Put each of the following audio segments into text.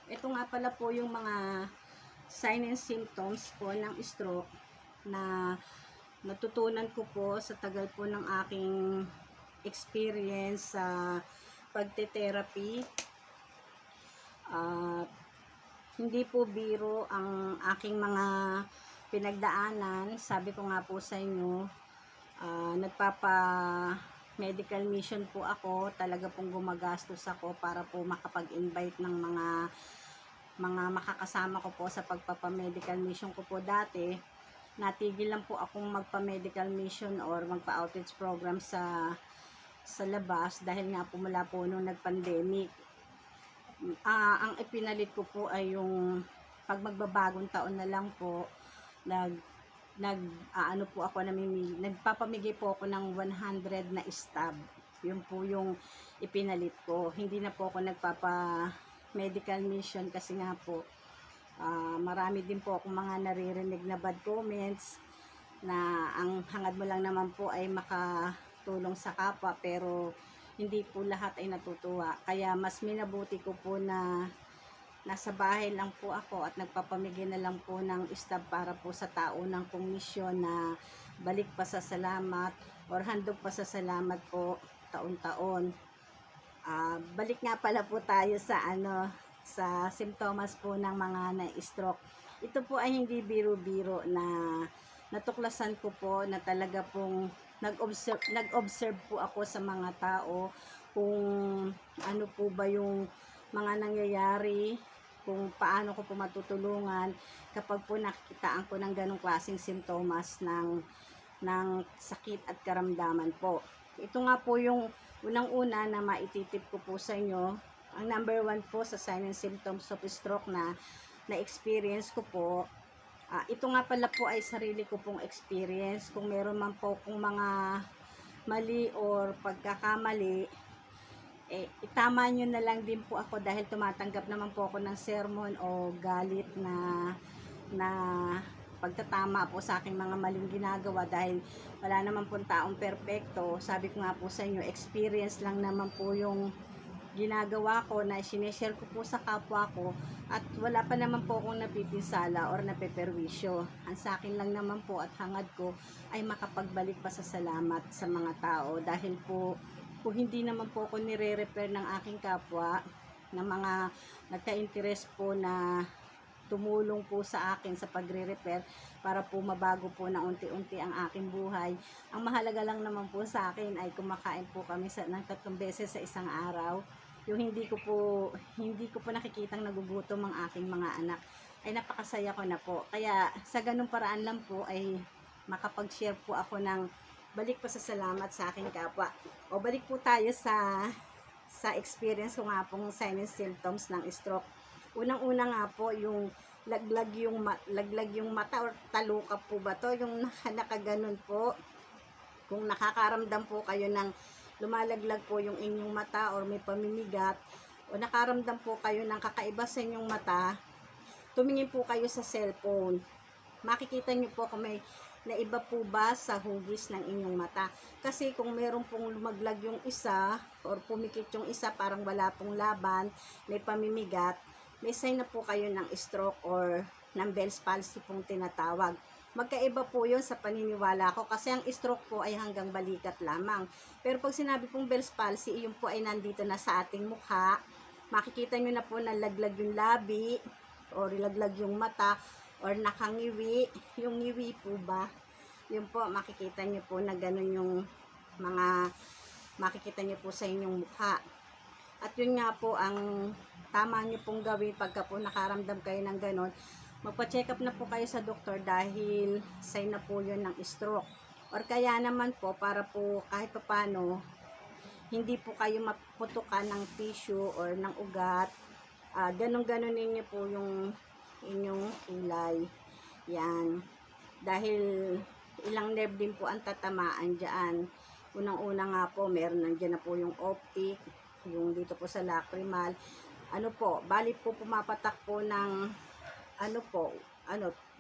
Ito nga pala po yung mga sign and symptoms po ng stroke na natutunan ko po sa tagal po ng aking experience sa pagte-therapy. At hindi po biro ang aking mga pinagdaanan. Sabi ko nga po sa inyo, nagpapa-medical mission po ako. Talaga pong gumagastos ako para po makapag-invite ng mga makakasama ko po sa pagpapa-medical mission ko po dati. Natigil lang po akong magpa-medical mission or magpa-outreach program sa labas dahil nga po mula po nung nag-pandemic. Ang ipinalit ko po ay yung pag magbabagong taon na lang po, ano po ako, nagpapamigay po ako ng 100 na stab. Yun po yung ipinalit ko. Hindi na po ako medical mission kasi nga po marami din po akong mga naririnig na bad comments na ang hangad mo lang naman po ay makatulong sa kapwa, pero hindi po lahat ay natutuwa. Kaya mas minabuti ko po na nasa bahay lang po ako at nagpapamigay na lang po ng stab para po sa tao ng kong misyon na balik pa sa salamat or handog pa sa salamat po taon-taon. Balik nga pala po tayo sa simptomas po ng mga na-stroke. Ito po ay hindi biro-biro na natuklasan ko po na talaga pong nag-observe po ako sa mga tao kung ano po ba yung mga nangyayari, kung paano ko po matutulungan kapag po nakikitaan ko ng ganong klaseng simptomas ng sakit at karamdaman po. Ito nga po yung unang-una na maititip ko po sa inyo. Ang number 1 po sa sign and symptoms of stroke na experience ko po, ito nga pala po ay sarili ko pong experience. Kung meron man po kung mga mali or pagkakamali, itama nyo na lang din po ako dahil tumatanggap naman po ako ng sermon o galit na pagtatama po sa aking mga maling ginagawa dahil wala naman po taong perpekto. Sabi ko nga po sa inyo, experience lang naman po yung ginagawa ko na sineshare ko po sa kapwa ko at wala pa naman po akong napipinsala or napeperwisyo. Ang sa akin lang naman po at hangad ko ay makapagbalik pa sa salamat sa mga tao dahil po kung hindi naman po ako nire-repair ng aking kapwa ng mga nagka-interest po na tumulong po sa akin sa pagre-repair para po mabago po na unti-unti ang aking buhay. Ang mahalaga lang naman po sa akin ay kumakain po kami ng 3 beses sa isang araw. Yung hindi ko po nakikitang nagugutom ang aking mga anak ay napakasaya ko na po. Kaya sa ganung paraan lang po ay makapag-share po ako ng balik pa sa salamat sa aking kapwa. O balik po tayo sa experience ko nga pong sign and symptoms ng stroke. Unang-una nga po yung laglag yung mata or talukap po ba to, yung nakaganon po. Kung nakakaramdam po kayo ng lumalaglag po yung inyong mata or may pamimigat o nakaramdam po kayo ng kakaiba sa inyong mata, tumingin po kayo sa cellphone. Makikita nyo po kung may naiba po ba sa hugis ng inyong mata. Kasi kung meron pong lumaglag yung isa or pumikit yung isa, parang wala pong laban, may pamimigat, may sign na po kayo ng stroke or ng Bell's palsy pong tinatawag. Magkaiba po yun sa paniniwala ko kasi ang stroke po ay hanggang balikat lamang. Pero pag sinabi pong Bell's palsy, yun po ay nandito na sa ating mukha. Makikita nyo na po na laglag yung labi or laglag yung mata or nakangiwi. Yung ngiwi po ba? Yun po, makikita nyo po na ganun yung mga makikita nyo po sa inyong mukha. At yun nga po ang tama nyo pong gawin pagka po nakaramdam kayo ng ganon. Magpa-check up na po kayo sa doktor dahil sign na po yun ng stroke. Or kaya naman po para po kahit paano hindi po kayo maputukan ng tissue or ng ugat. Ganon-ganon ninyo po yung inyong kilay. Yan. Dahil ilang nerve din po ang tatamaan dyan. Unang-una nga po, meron nandiyan na po yung optic, yung dito po sa lacrimal. Bali po pumapatak po ng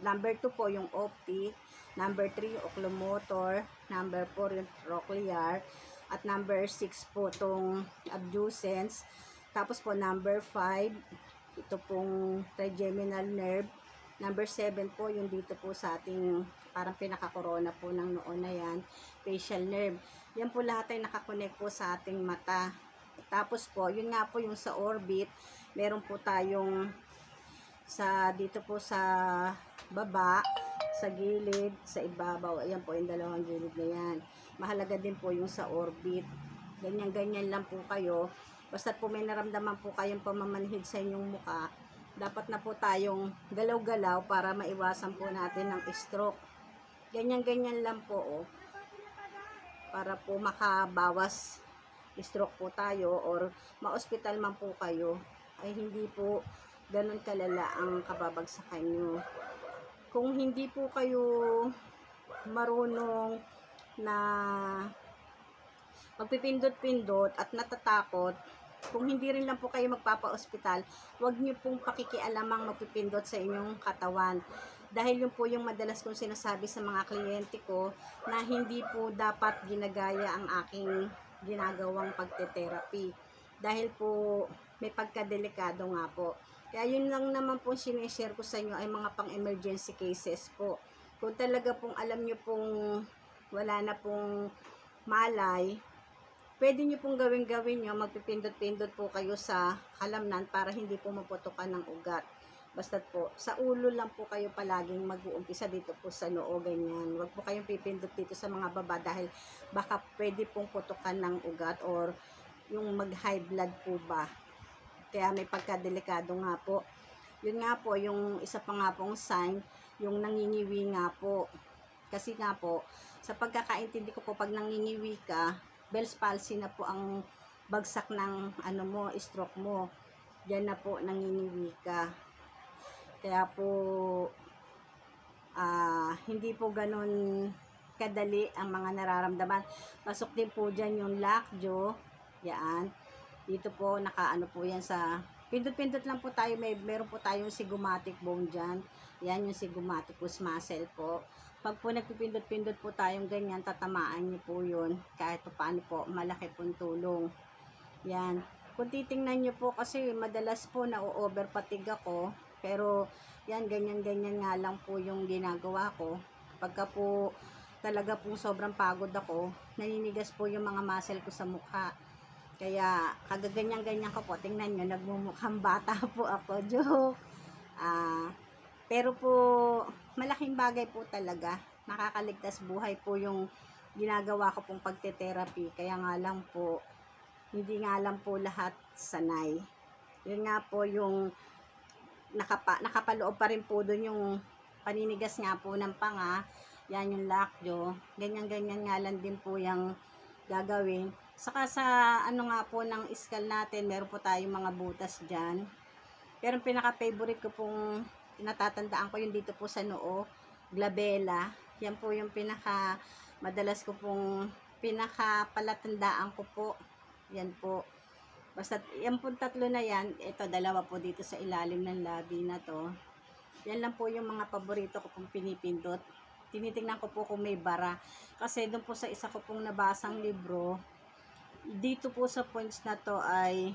number 2 po yung optic, number 3 yung oculomotor, number 4 yung trochlear, at number 6 po tong abducens. Tapos po number 5 Ito pong trigeminal nerve. Number 7 po, yung dito po sa ating parang pinaka-corona po ng noon na yan, facial nerve. Yan po lahat ay nakakonect po sa ating mata. Tapos po, yun nga po yung sa orbit, meron po tayong dito po sa baba, sa gilid, sa ibabaw. Ayan po yung dalawang gilid na yan. Mahalaga din po yung sa orbit. Ganyan-ganyan lang po kayo. Basta po may naramdaman po kayong pamamanhid sa inyong muka, dapat na po tayong galaw-galaw para maiwasan po natin ng stroke. Ganyan-ganyan lang po, oh, para po makabawas stroke po tayo or ma-hospital man po kayo, ay hindi po ganun kalala ang kababagsakan nyo. Kung hindi po kayo marunong na magpipindot-pindot at natatakot, kung hindi rin lang po kayo magpapa-ospital, huwag niyo pong pakikialamang magpipindot sa inyong katawan. Dahil yun po yung madalas kong sinasabi sa mga kliyente ko na hindi po dapat ginagaya ang aking ginagawang pagte-therapy. Dahil po may pagkadelikado nga po. Kaya yun lang naman po sinishare ko sa inyo ay mga pang-emergency cases po. Kung talaga pong alam nyo pong wala na pong malay, pwede nyo pong gawin nyo, magpipindot-pindot po kayo sa kalamnan para hindi po maputukan ng ugat. Basta po, sa ulo lang po kayo palaging mag-uumpisa dito po sa noo, ganyan. Huwag po kayong pipindot dito sa mga baba dahil baka pwede pong putukan ng ugat or yung mag-high blood po ba. Kaya may pagkadelikado nga po. Yun nga po, yung isa pa nga pong sign, yung nangingiwi nga po. Kasi nga po, sa pagkakaintindi ko po, pag nangingiwi ka, Bell's palsy na po ang bagsak ng stroke mo. Diyan na po nangingiwi ka. Kaya po hindi po ganun kadali ang mga nararamdaman. Pasok din po dyan yung lockjaw. Yan. Dito po nakaano po yan sa pindot-pindot lang po tayo. Meron po tayong zygomatic bone dyan. Yan yung zygomaticus muscle po. Pag po nagpipindot-pindot po tayong ganyan, tatamaan niyo po yun. Kahit po paano po, malaki pong tulong. Yan. Kung titingnan niyo po, kasi madalas po na-overfatigue ako. Pero, yan, ganyan-ganyan nga lang po yung ginagawa ko. Pagka po, talaga po sobrang pagod ako, naninigas po yung mga muscle ko sa mukha. Kaya, kagaganyan-ganyan ko po, tingnan nyo, nagmumukhang bata po ako. Joke. Pero po, malaking bagay po talaga. Nakakaligtas buhay po yung ginagawa ko pong pagte-therapy. Kaya nga lang po, hindi nga lang po lahat sanay. Yun nga po yung nakapaloob pa rin po doon yung paninigas nga po ng panga. Yan yung lockjaw. Ganyan-ganyan nga lang din po yung gagawin. Saka sa nga po ng skull natin, meron po tayong mga butas dyan. Pero pinaka-favorite ko pong natatandaan ko yung dito po sa noo, glabella. Yan po yung madalas ko pong palatandaan ko po. Yan po. Basta yan po tatlo na yan. Ito, dalawa po dito sa ilalim ng labi na to. Yan lang po yung mga paborito ko pong pinipindot. Tinitingnan ko po kung may bara. Kasi doon po sa isa ko pong nabasang libro, dito po sa points na to ay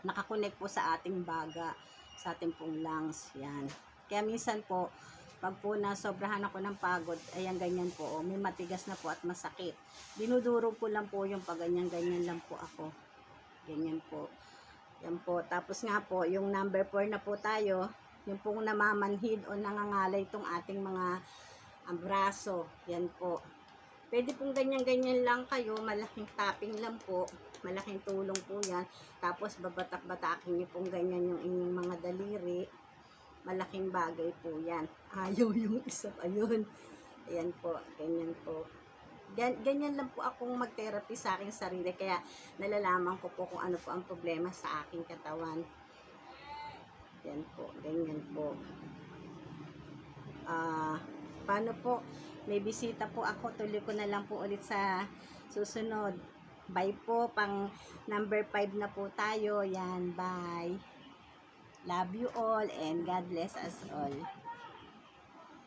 nakakonect po sa ating baga, sa ating pong lungs. Yan. Kaya minsan po, pag po nasobrahan ako ng pagod, ayan ganyan po, may matigas na po at masakit. Dinudurog ko lang po yung pag ganyan lang po ako. Ganyan po. Yan po. Tapos nga po, yung number 4 na po tayo, yung pong namamanhid o nangangalay itong ating mga braso. Yan po. Pwede pong ganyan-ganyan lang kayo, malaking tapping lang po, malaking tulong po yan. Tapos babatak-batakin niyo pong ganyan yung inyong mga daliri. Malaking bagay po yan. Ayaw yung isa, ayun. Ayan po, ganyan po. Ganyan lang po akong mag-therapy sa aking sarili, kaya nalalaman ko po kung ano po ang problema sa aking katawan. Yan po, ganyan po. Paano po? May bisita po ako. Tuloy ko na lang po ulit sa susunod. Bye po. Pang number 5 na po tayo. Yan. Bye. Love you all and God bless us all.